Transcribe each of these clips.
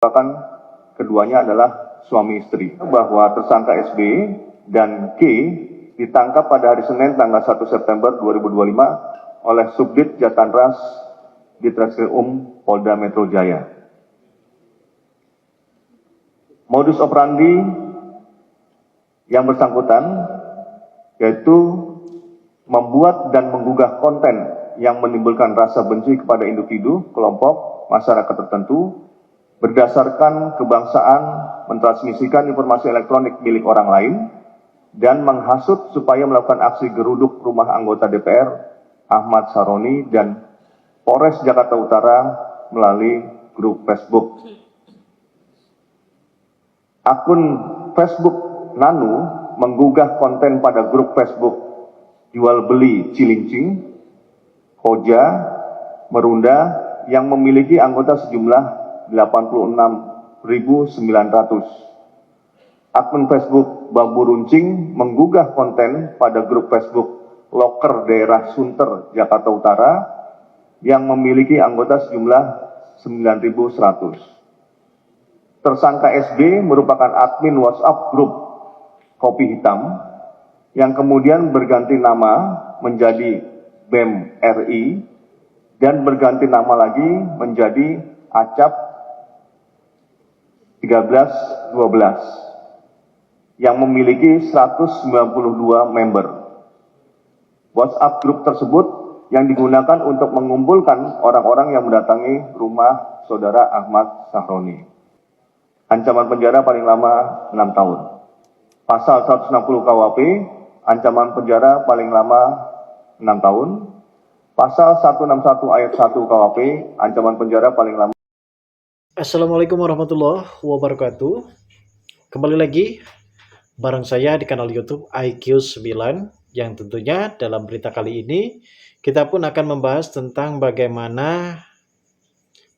Bahkan keduanya adalah suami istri. Bahwa tersangka SB dan G ditangkap pada hari Senin tanggal 1 September 2025 oleh Subdit Jatanras Ditreskrim Polda Metro Jaya. Modus operandi yang bersangkutan yaitu membuat dan menggugah konten yang menimbulkan rasa benci kepada individu, kelompok, masyarakat tertentu berdasarkan kebangsaan, mentransmisikan informasi elektronik milik orang lain, dan menghasut supaya melakukan aksi geruduk rumah anggota DPR Ahmad Saroni dan Polres Jakarta Utara melalui grup Facebook. Akun Facebook Nanu menggugah konten pada grup Facebook jual beli Cilincing, Koja, Merunda yang memiliki anggota sejumlah 86.900. Akun Facebook Bambu Runcing menggugah konten pada grup Facebook Loker Daerah Sunter, Jakarta Utara yang memiliki anggota sejumlah 9.100. Tersangka SB merupakan admin WhatsApp grup Kopi Hitam yang kemudian berganti nama menjadi BEM RI dan berganti nama lagi menjadi Acap 1312 yang memiliki 192 member. WhatsApp grup tersebut yang digunakan untuk mengumpulkan orang-orang yang mendatangi rumah saudara Ahmad Sahroni. Ancaman penjara paling lama 6 tahun. Pasal 160 KUHP, ancaman penjara paling lama 6 tahun. Pasal 161 ayat 1 KUHP, ancaman penjara paling lama. Assalamualaikum warahmatullahi wabarakatuh. Kembali lagi bareng saya di kanal YouTube IQ9 yang tentunya dalam berita kali ini kita pun akan membahas tentang bagaimana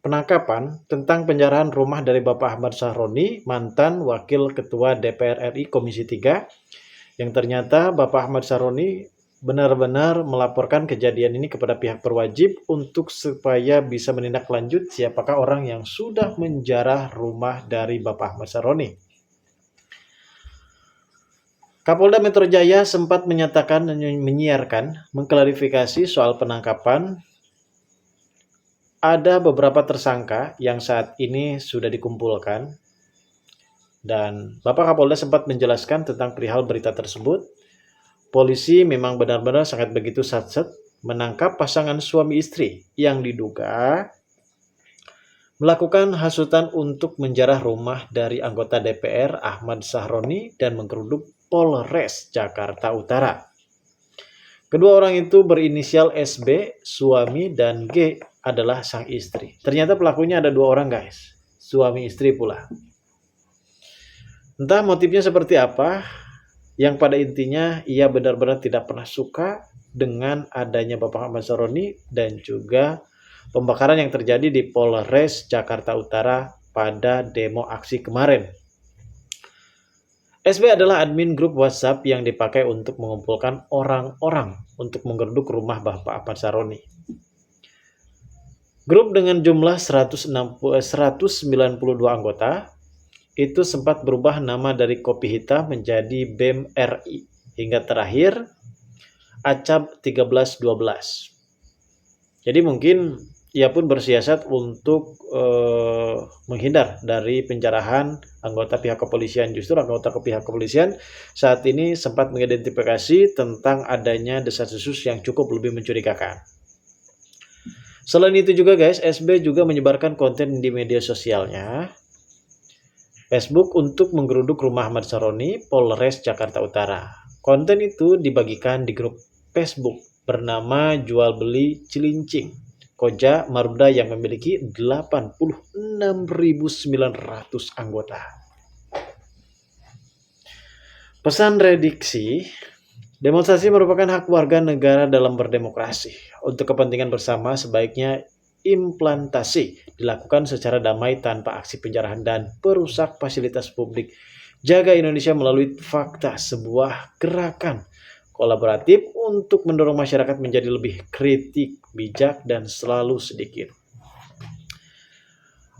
penangkapan tentang penjarahan rumah dari Bapak Ahmad Sahroni, mantan Wakil Ketua DPR RI Komisi 3, yang ternyata Bapak Ahmad Sahroni benar-benar melaporkan kejadian ini kepada pihak berwajib untuk supaya bisa menindaklanjut siapakah orang yang sudah menjarah rumah dari Bapak Ahmad Sahroni. Kapolda Metro Jaya sempat menyatakan dan menyiarkan mengklarifikasi soal penangkapan ada beberapa tersangka yang saat ini sudah dikumpulkan, dan Bapak Kapolda sempat menjelaskan tentang perihal berita tersebut. Polisi memang benar-benar sangat begitu satset menangkap pasangan suami istri yang diduga melakukan hasutan untuk menjarah rumah dari anggota DPR Ahmad Sahroni dan menggeruduk Polres Jakarta Utara. Kedua orang itu berinisial SB, suami, dan G adalah sang istri. Ternyata pelakunya ada 2 orang guys, suami istri pula. Entah motifnya seperti apa, yang pada intinya ia benar-benar tidak pernah suka dengan adanya Bapak Ahmad Sahroni dan juga pembakaran yang terjadi di Polres Jakarta Utara pada demo aksi kemarin. SB adalah admin grup WhatsApp yang dipakai untuk mengumpulkan orang-orang untuk menggeruduk rumah Bapak Ahmad Sahroni. Grup dengan jumlah 192 anggota itu sempat berubah nama dari Kopi Hitam menjadi BEM RI hingga terakhir Acap 1312. Jadi mungkin ia pun bersiasat untuk menghindar dari penjarahan anggota pihak kepolisian. Justru anggota pihak kepolisian saat ini sempat mengidentifikasi tentang adanya desas-desus yang cukup lebih mencurigakan. Selain itu juga guys, SB juga menyebarkan konten di media sosialnya Facebook untuk menggeruduk rumah Ahmad Sahroni, Polres Jakarta Utara. Konten itu dibagikan di grup Facebook bernama Jual Beli Cilincing, Koja, Marunda yang memiliki 86.900 anggota. Pesan rediksi, demonstrasi merupakan hak warga negara dalam berdemokrasi. Untuk kepentingan bersama sebaiknya implantasi dilakukan secara damai tanpa aksi penjarahan dan perusak fasilitas publik. Jaga Indonesia melalui fakta, sebuah gerakan kolaboratif untuk mendorong masyarakat menjadi lebih kritik, bijak, dan selalu sedikit.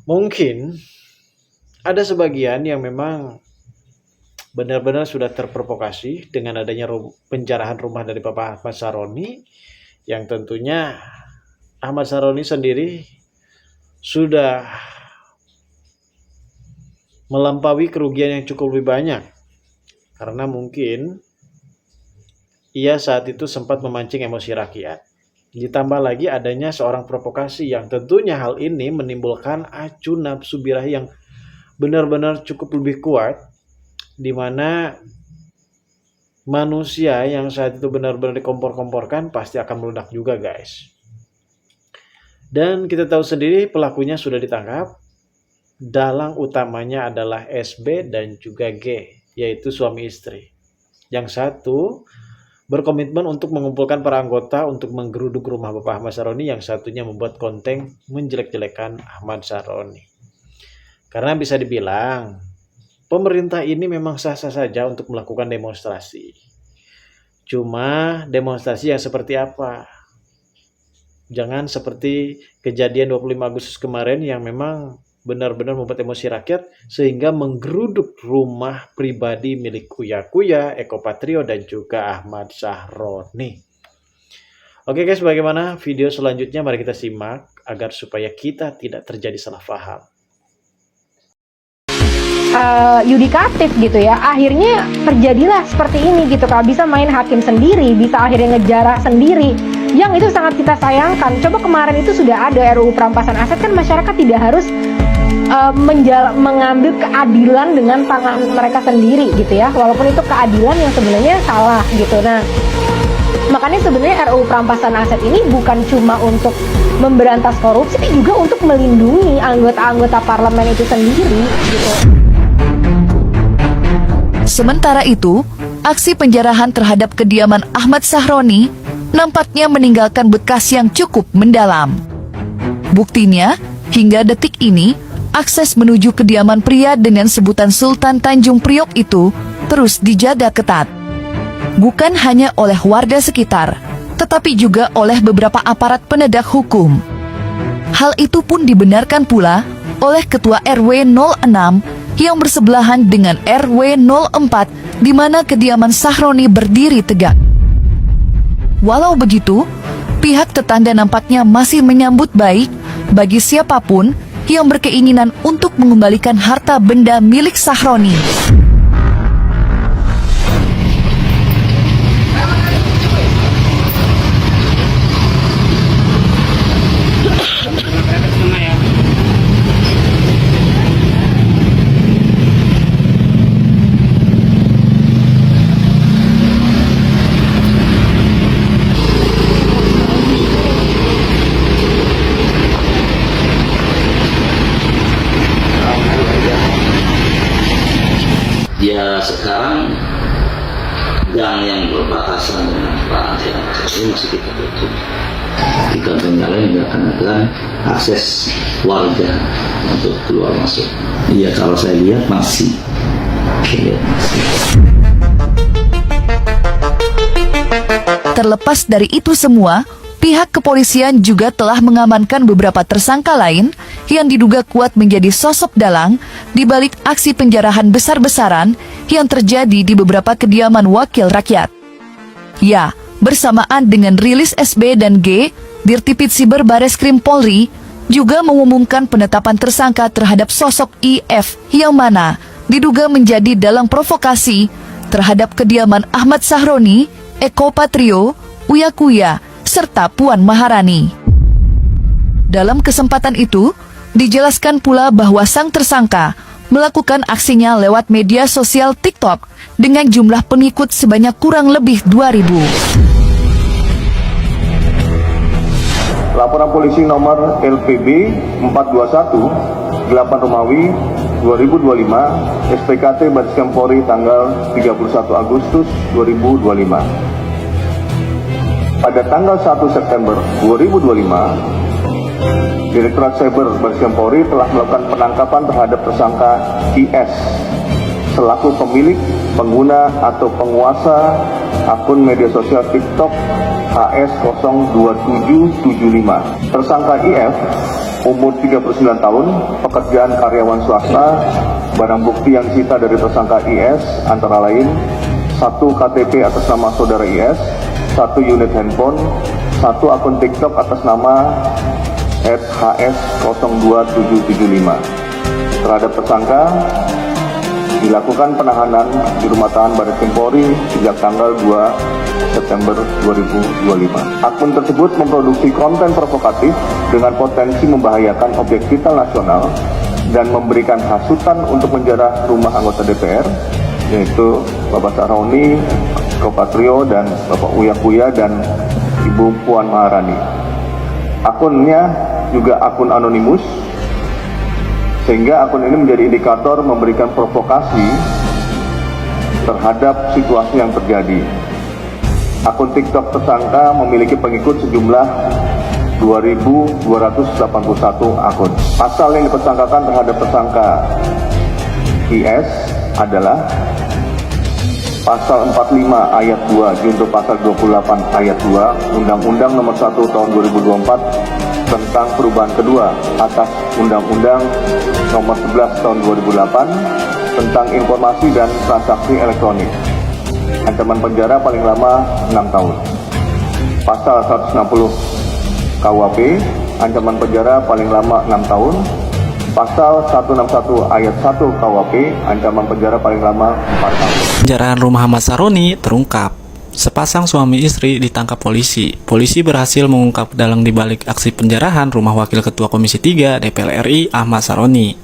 Mungkin ada sebagian yang memang benar-benar sudah terprovokasi dengan adanya penjarahan rumah dari Bapak Ahmad Saroni, yang tentunya Ahmad Saroni sendiri sudah melampaui kerugian yang cukup lebih banyak, karena mungkin ia saat itu sempat memancing emosi rakyat. Ditambah lagi adanya seorang provokasi yang tentunya hal ini menimbulkan acu nafsu birahi yang benar-benar cukup lebih kuat, di mana manusia yang saat itu benar-benar dikompor-komporkan pasti akan meledak juga, guys. Dan kita tahu sendiri pelakunya sudah ditangkap. Dalang utamanya adalah SB dan juga G, yaitu suami istri. Yang satu berkomitmen untuk mengumpulkan para anggota untuk menggeruduk rumah Bapak Ahmad Saroni, yang satunya membuat konten menjelek-jelekan Ahmad Saroni. Karena bisa dibilang pemerintah ini memang sah-sah saja untuk melakukan demonstrasi. Cuma demonstrasi yang seperti apa? Jangan seperti kejadian 25 Agustus kemarin yang memang benar-benar membuat emosi rakyat sehingga menggeruduk rumah pribadi milik Uya-Kuya, Eko Patrio, dan juga Ahmad Saroni. Oke guys, bagaimana video selanjutnya? Mari kita simak agar supaya kita tidak terjadi salah paham. Yudikatif gitu ya, akhirnya terjadilah seperti ini gitu. Kalau bisa main hakim sendiri, bisa akhirnya ngejarah sendiri, yang itu sangat kita sayangkan. Coba kemarin itu sudah ada RUU perampasan aset, kan masyarakat tidak harus mengambil keadilan dengan tangan mereka sendiri gitu ya, walaupun itu keadilan yang sebenarnya salah gitu. Nah, makanya sebenarnya RUU perampasan aset ini bukan cuma untuk memberantas korupsi, tapi juga untuk melindungi anggota-anggota parlemen itu sendiri gitu. Sementara itu, aksi penjarahan terhadap kediaman Ahmad Saroni nampaknya meninggalkan bekas yang cukup mendalam. Buktinya, hingga detik ini, akses menuju kediaman pria dengan sebutan Sultan Tanjung Priok itu terus dijaga ketat. Bukan hanya oleh warga sekitar, tetapi juga oleh beberapa aparat penegak hukum. Hal itu pun dibenarkan pula oleh Ketua RW 06 yang bersebelahan dengan RW 04 di mana kediaman Saroni berdiri tegak. Walau begitu, pihak tetangga nampaknya masih menyambut baik bagi siapapun yang berkeinginan untuk mengembalikan harta benda milik Saroni. Ya sekarang gang yang berbatasan dengan Pak ini masih kita tutup. Di kantong yang lain juga akan ada akses warga untuk keluar masuk. Iya, kalau saya lihat masih. Terlepas dari itu semua, pihak kepolisian juga telah mengamankan beberapa tersangka lain yang diduga kuat menjadi sosok dalang di balik aksi penjarahan besar-besaran yang terjadi di beberapa kediaman wakil rakyat. Ya, bersamaan dengan rilis SB dan G, Dirtipid Siber Bareskrim Polri juga mengumumkan penetapan tersangka terhadap sosok IF yang mana diduga menjadi dalang provokasi terhadap kediaman Ahmad Saroni, Eko Patrio, Uya-Kuya, serta Puan Maharani. Dalam kesempatan itu, dijelaskan pula bahwa sang tersangka melakukan aksinya lewat media sosial TikTok dengan jumlah pengikut sebanyak kurang lebih 2.000. Laporan polisi nomor LPB 421 8 Romawi 2025 SPKT Bareskrim Polri tanggal 31 Agustus 2025. Pada tanggal 1 September 2025, Direktorat Cyber Bareskrim Polri telah melakukan penangkapan terhadap tersangka IS selaku pemilik, pengguna atau penguasa akun media sosial TikTok HS02775. Tersangka IF umur 39 tahun, pekerjaan karyawan swasta. Barang bukti yang disita dari tersangka IS antara lain 1 KTP atas nama saudara IS, 1 unit handphone, 1 akun TikTok atas nama @hs02775. Terhadap tersangka dilakukan penahanan di rumah tahan Baris Krim Polri sejak tanggal 2 September 2025. Akun tersebut memproduksi konten provokatif dengan potensi membahayakan objek vital nasional dan memberikan hasutan untuk menjarah rumah anggota DPR, yaitu Bapak Sahroni, Kopatrio, dan Bapak Uya Kuya dan Ibu Puan Maharani. Akunnya juga akun anonimus, sehingga akun ini menjadi indikator memberikan provokasi terhadap situasi yang terjadi. Akun TikTok tersangka memiliki pengikut sejumlah 2.281 akun. Pasal yang dipersangkakan terhadap tersangka IS adalah Pasal 45 ayat 2 junto pasal 28 ayat 2 Undang-Undang Nomor 1 Tahun 2024 tentang perubahan kedua atas Undang-Undang Nomor 11 Tahun 2008 tentang informasi dan transaksi elektronik. Ancaman penjara paling lama 6 tahun. Pasal 160 KUHP, ancaman penjara paling lama 6 tahun. Pasal 161 ayat 1 KUHP, ancaman penjara paling lama 4 tahun. Penjarahan rumah Ahmad Sahroni terungkap. Sepasang suami istri ditangkap polisi. Polisi berhasil mengungkap dalang dibalik aksi penjarahan rumah Wakil Ketua Komisi 3 DPR RI Ahmad Sahroni.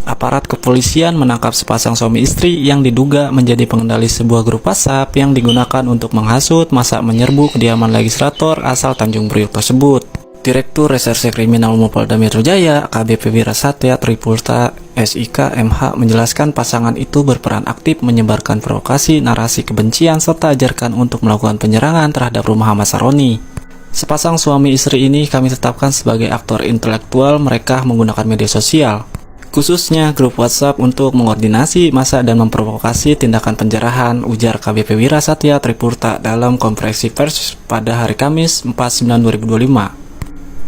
Aparat kepolisian menangkap sepasang suami istri yang diduga menjadi pengendali sebuah grup WhatsApp yang digunakan untuk menghasut masa menyerbu kediaman legislator asal Tanjung Priok tersebut. Direktur Reserse Kriminal Umum Polda Metro Jaya, AKBP Wirasatya Tripurta SIK MH menjelaskan pasangan itu berperan aktif menyebarkan provokasi, narasi kebencian, serta ajarkan untuk melakukan penyerangan terhadap rumah Ahmad Sahroni. Sepasang suami istri ini kami tetapkan sebagai aktor intelektual mereka menggunakan media sosial, khususnya grup WhatsApp untuk mengoordinasi massa dan memprovokasi tindakan penjarahan, ujar KBP Wirasatya Tripurta dalam konferensi pers pada hari Kamis 4/9/2025.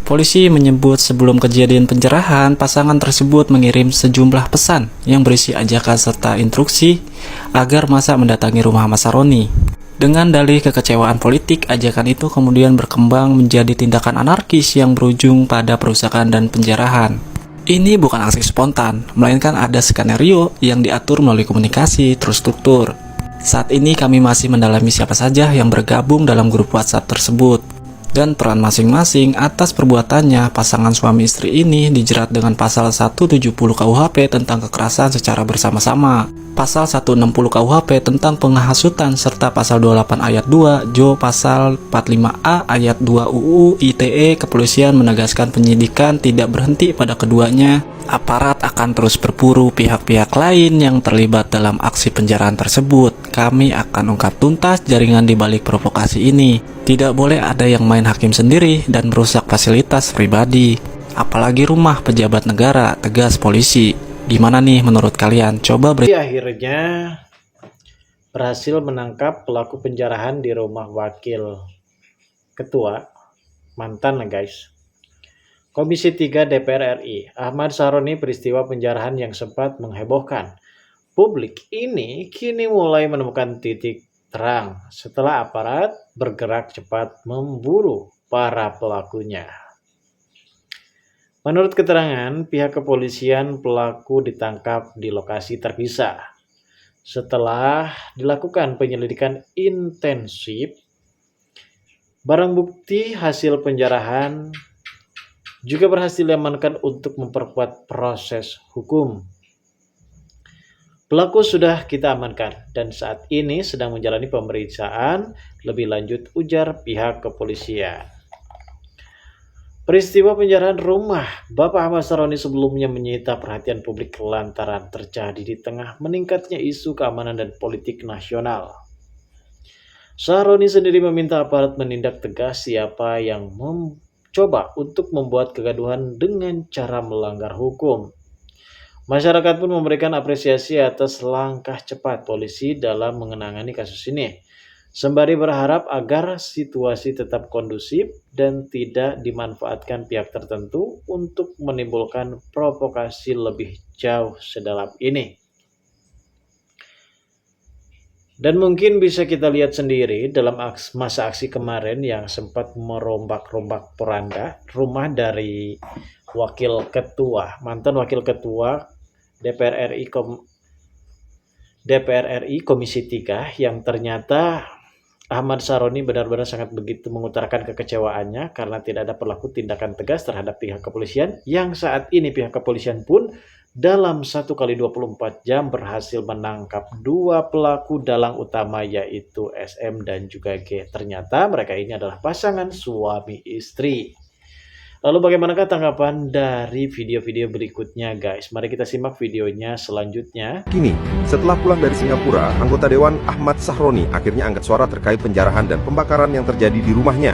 Polisi menyebut sebelum kejadian penjarahan, pasangan tersebut mengirim sejumlah pesan yang berisi ajakan serta instruksi agar massa mendatangi rumah Ahmad Sahroni. Dengan dalih kekecewaan politik, ajakan itu kemudian berkembang menjadi tindakan anarkis yang berujung pada perusakan dan penjarahan. Ini bukan aksi spontan, melainkan ada skenario yang diatur melalui komunikasi terstruktur. Saat ini kami masih mendalami siapa saja yang bergabung dalam grup WhatsApp tersebut dan peran masing-masing atas perbuatannya. Pasangan suami istri ini dijerat dengan pasal 170 KUHP tentang kekerasan secara bersama-sama, pasal 160 KUHP tentang penghasutan, serta pasal 28 ayat 2 Jo pasal 45A ayat 2 UU ITE. Kepolisian menegaskan penyidikan tidak berhenti pada keduanya. Aparat akan terus berburu pihak-pihak lain yang terlibat dalam aksi penjarahan tersebut. Kami akan ungkap tuntas jaringan di balik provokasi ini. Tidak boleh ada yang main hakim sendiri dan merusak fasilitas pribadi, apalagi rumah pejabat negara, tegas polisi. Gimana nih menurut kalian? Coba beri. Akhirnya berhasil menangkap pelaku penjarahan di rumah Wakil Ketua, mantan guys, Komisi 3 DPR RI Ahmad Sahroni. Peristiwa penjarahan yang sempat menghebohkan publik ini kini mulai menemukan titik terang setelah aparat bergerak cepat memburu para pelakunya. Menurut keterangan pihak kepolisian, pelaku ditangkap di lokasi terpisah setelah dilakukan penyelidikan intensif. Barang bukti hasil penjarahan juga berhasil diamankan untuk memperkuat proses hukum. Pelaku sudah kita amankan dan saat ini sedang menjalani pemeriksaan lebih lanjut, ujar pihak kepolisian. Peristiwa penjarahan rumah Bapak Ahmad Sahroni sebelumnya menyita perhatian publik lantaran terjadi di tengah meningkatnya isu keamanan dan politik nasional. Sahroni sendiri meminta aparat menindak tegas siapa yang mencoba untuk membuat kegaduhan dengan cara melanggar hukum. Masyarakat pun memberikan apresiasi atas langkah cepat polisi dalam menangani kasus ini. Sembari berharap agar situasi tetap kondusif dan tidak dimanfaatkan pihak tertentu untuk menimbulkan provokasi lebih jauh sedalam ini. Dan mungkin bisa kita lihat sendiri dalam masa aksi kemarin yang sempat merombak-rombak poranda rumah dari mantan wakil ketua DPR RI Komisi 3 yang ternyata Ahmad Saroni benar-benar sangat begitu mengutarakan kekecewaannya karena tidak ada berlaku tindakan tegas terhadap pihak kepolisian, yang saat ini pihak kepolisian pun dalam 1x24 jam berhasil menangkap 2 pelaku dalang utama, yaitu SM dan juga G. Ternyata mereka ini adalah pasangan suami istri. Lalu bagaimanakah tanggapan dari video-video berikutnya, guys? Mari kita simak videonya selanjutnya. Kini, setelah pulang dari Singapura, anggota Dewan Ahmad Sahroni akhirnya angkat suara terkait penjarahan dan pembakaran yang terjadi di rumahnya.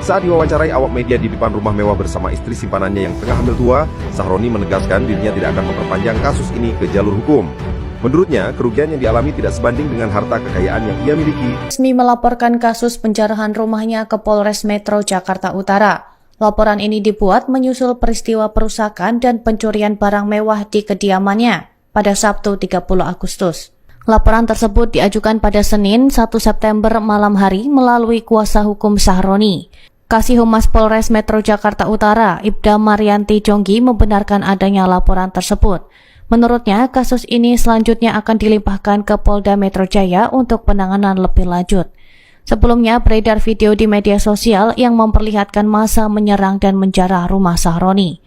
Saat diwawancarai awak media di depan rumah mewah bersama istri simpanannya yang tengah hamil tua, Sahroni menegaskan dirinya tidak akan memperpanjang kasus ini ke jalur hukum. Menurutnya, kerugian yang dialami tidak sebanding dengan harta kekayaan yang ia miliki. Resmi melaporkan kasus penjarahan rumahnya ke Polres Metro Jakarta Utara. Laporan ini dibuat menyusul peristiwa perusakan dan pencurian barang mewah di kediamannya pada Sabtu 30 Agustus. Laporan tersebut diajukan pada Senin 1 September malam hari melalui kuasa hukum Sahroni. Kasih Humas Polres Metro Jakarta Utara, Ibda Marianti Jonggi, membenarkan adanya laporan tersebut. Menurutnya, kasus ini selanjutnya akan dilimpahkan ke Polda Metro Jaya untuk penanganan lebih lanjut. Sebelumnya beredar video di media sosial yang memperlihatkan massa menyerang dan menjarah rumah Sahroni.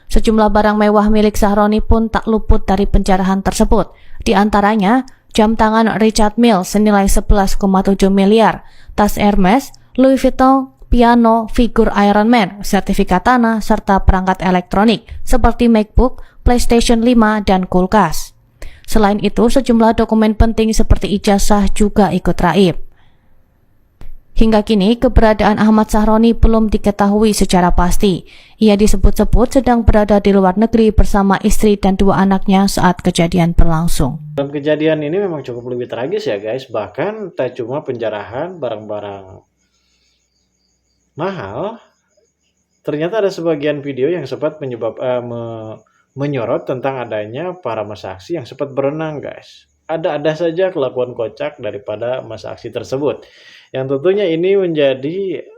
Sejumlah barang mewah milik Sahroni pun tak luput dari penjarahan tersebut. Di antaranya, jam tangan Richard Mille senilai 11,7 miliar, tas Hermes, Louis Vuitton, piano, figur Iron Man, sertifikat tanah, serta perangkat elektronik seperti MacBook, PlayStation 5, dan kulkas. Selain itu, sejumlah dokumen penting seperti ijazah juga ikut raib. Hingga kini, keberadaan Ahmad Sahroni belum diketahui secara pasti. Ia disebut-sebut sedang berada di luar negeri bersama istri dan 2 anaknya saat kejadian berlangsung. Dalam kejadian ini memang cukup lebih tragis ya guys, bahkan tak cuma penjarahan barang-barang mahal, ternyata ada sebagian video yang sempat menyorot tentang adanya para massa aksi yang sempat berenang guys. Ada saja kelakuan kocak daripada massa aksi tersebut, yang tentunya ini menjadi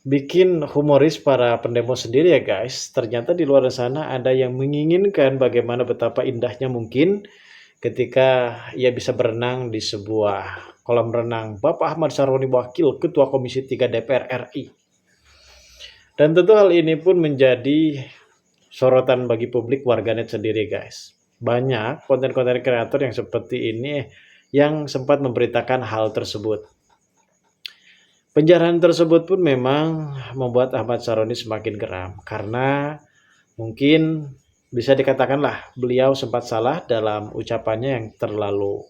bikin humoris para pendemo sendiri ya guys. Ternyata di luar sana ada yang menginginkan bagaimana betapa indahnya mungkin ketika ia bisa berenang di sebuah kolam renang Bapak Ahmad Saroni, Wakil Ketua Komisi 3 DPR RI. Dan tentu hal ini pun menjadi sorotan bagi publik warganet sendiri guys. Banyak konten-konten kreator yang seperti ini yang sempat memberitakan hal tersebut. Penjarahan tersebut pun memang membuat Ahmad Saroni semakin geram, karena mungkin bisa dikatakanlah beliau sempat salah dalam ucapannya yang terlalu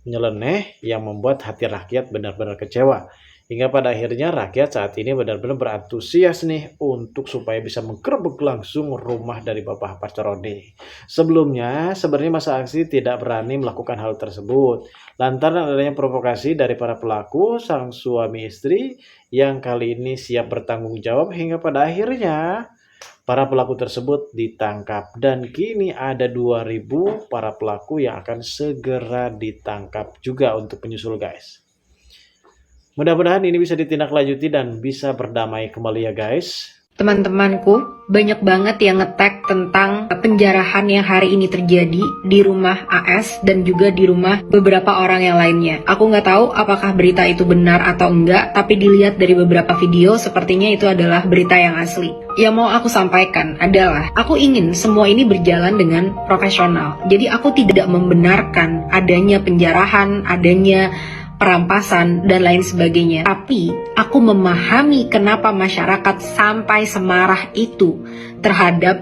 nyeleneh yang membuat hati rakyat benar-benar kecewa. Hingga pada akhirnya rakyat saat ini benar-benar berantusias nih untuk supaya bisa menggerebek langsung rumah dari Bapak Ahmad Saroni. Sebelumnya sebenarnya massa aksi tidak berani melakukan hal tersebut lantaran adanya provokasi dari para pelaku sang suami istri yang kali ini siap bertanggung jawab, hingga pada akhirnya para pelaku tersebut ditangkap. Dan kini ada 2.000 para pelaku yang akan segera ditangkap juga untuk penyusul guys. Mudah-mudahan ini bisa ditindaklanjuti dan bisa berdamai kembali ya guys. Teman-temanku, banyak banget yang nge-tag tentang penjarahan yang hari ini terjadi di rumah AS dan juga di rumah beberapa orang yang lainnya. Aku nggak tahu apakah berita itu benar atau enggak, tapi dilihat dari beberapa video sepertinya itu adalah berita yang asli. Yang mau aku sampaikan adalah, aku ingin semua ini berjalan dengan profesional. Jadi aku tidak membenarkan adanya penjarahan, adanya perampasan, dan lain sebagainya. Tapi, aku memahami kenapa masyarakat sampai semarah itu terhadap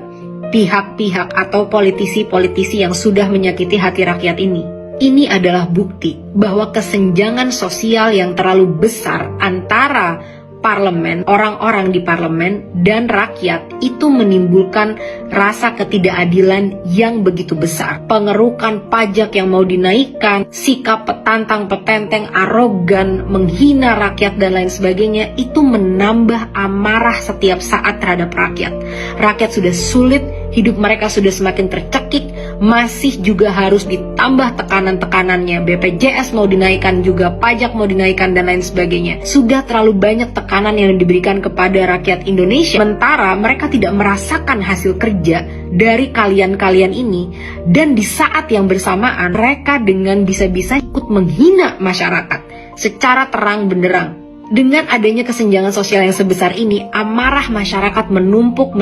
pihak-pihak atau politisi-politisi yang sudah menyakiti hati rakyat ini. Ini adalah bukti bahwa kesenjangan sosial yang terlalu besar antara parlemen, orang-orang di parlemen, dan rakyat itu menimbulkan rasa ketidakadilan yang begitu besar. Pengerukan pajak yang mau dinaikkan, sikap petantang petenteng, arogan, menghina rakyat dan lain sebagainya, itu menambah amarah setiap saat terhadap rakyat. Rakyat sudah sulit, hidup mereka sudah semakin tercekik, masih juga harus ditambah tekanan-tekanannya. BPJS mau dinaikkan juga, pajak mau dinaikkan dan lain sebagainya. Sudah terlalu banyak tekanan yang diberikan kepada rakyat Indonesia, sementara mereka tidak merasakan hasil kerja dari kalian-kalian ini. Dan di saat yang bersamaan, mereka dengan bisa-bisa ikut menghina masyarakat secara terang benderang. Dengan adanya kesenjangan sosial yang sebesar ini, amarah masyarakat menumpuk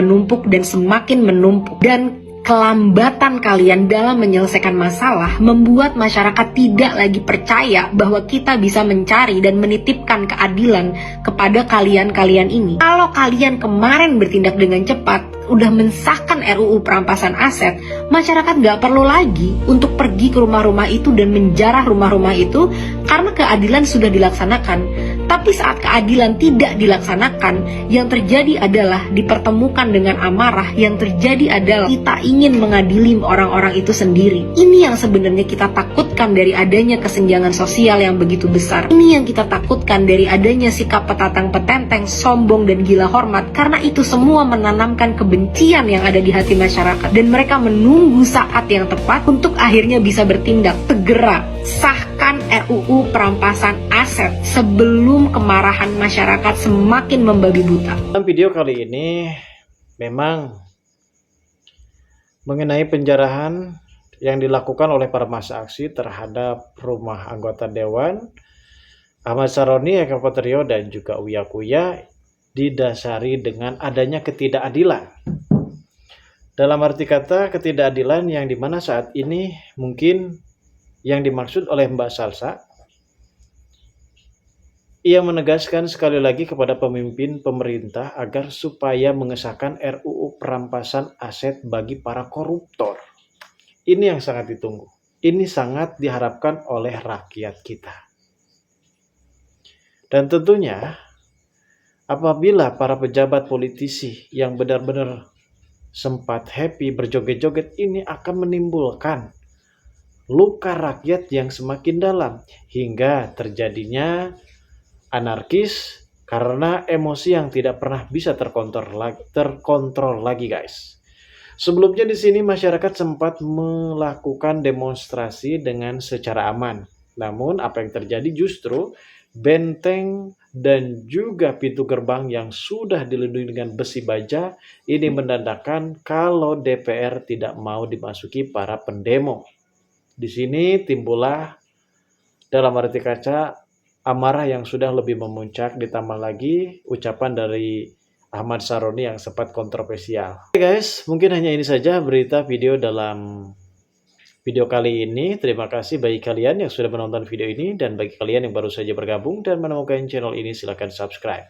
dan semakin menumpuk. Dan kelambatan kalian dalam menyelesaikan masalah membuat masyarakat tidak lagi percaya bahwa kita bisa mencari dan menitipkan keadilan kepada kalian-kalian ini. Kalau kalian kemarin bertindak dengan cepat, udah mensahkan RUU perampasan aset, masyarakat nggak perlu lagi untuk pergi ke rumah-rumah itu dan menjarah rumah-rumah itu karena keadilan sudah dilaksanakan. Tapi saat keadilan tidak dilaksanakan, yang terjadi adalah dipertemukan dengan amarah, yang terjadi adalah kita ingin mengadili orang-orang itu sendiri. Ini yang sebenarnya kita takutkan dari adanya kesenjangan sosial yang begitu besar. Ini yang kita takutkan dari adanya sikap petatang petenteng, sombong dan gila hormat, karena itu semua menanamkan kebencian yang ada di hati masyarakat. Dan mereka menunggu saat yang tepat untuk akhirnya bisa bertindak. Segera sahkan RUU perampasan aset sebelum kemarahan masyarakat semakin membabi buta. Dalam video kali ini memang mengenai penjarahan yang dilakukan oleh para massa aksi terhadap rumah anggota Dewan Ahmad Saroni, Eka Patrio, dan juga Uya Kuya didasari dengan adanya ketidakadilan. Dalam arti kata ketidakadilan yang dimana saat ini mungkin yang dimaksud oleh Mbak Salsa, ia menegaskan sekali lagi kepada pemimpin pemerintah agar supaya mengesahkan RUU perampasan aset bagi para koruptor. Ini yang sangat ditunggu. Ini sangat diharapkan oleh rakyat kita. Dan tentunya apabila para pejabat politisi yang benar-benar sempat happy berjoget-joget ini akan menimbulkan luka rakyat yang semakin dalam hingga terjadinya anarkis karena emosi yang tidak pernah bisa terkontrol lagi guys. Sebelumnya di sini masyarakat sempat melakukan demonstrasi dengan secara aman. Namun apa yang terjadi justru benteng dan juga pintu gerbang yang sudah dilindungi dengan besi baja ini menandakan kalau DPR tidak mau dimasuki para pendemo. Di sini timbullah dalam arti kaca amarah yang sudah lebih memuncak, ditambah lagi ucapan dari Ahmad Saroni yang sempat kontroversial. Oke guys, mungkin hanya ini saja berita video dalam video kali ini. Terima kasih bagi kalian yang sudah menonton video ini, dan bagi kalian yang baru saja bergabung dan menemukan channel ini silahkan subscribe.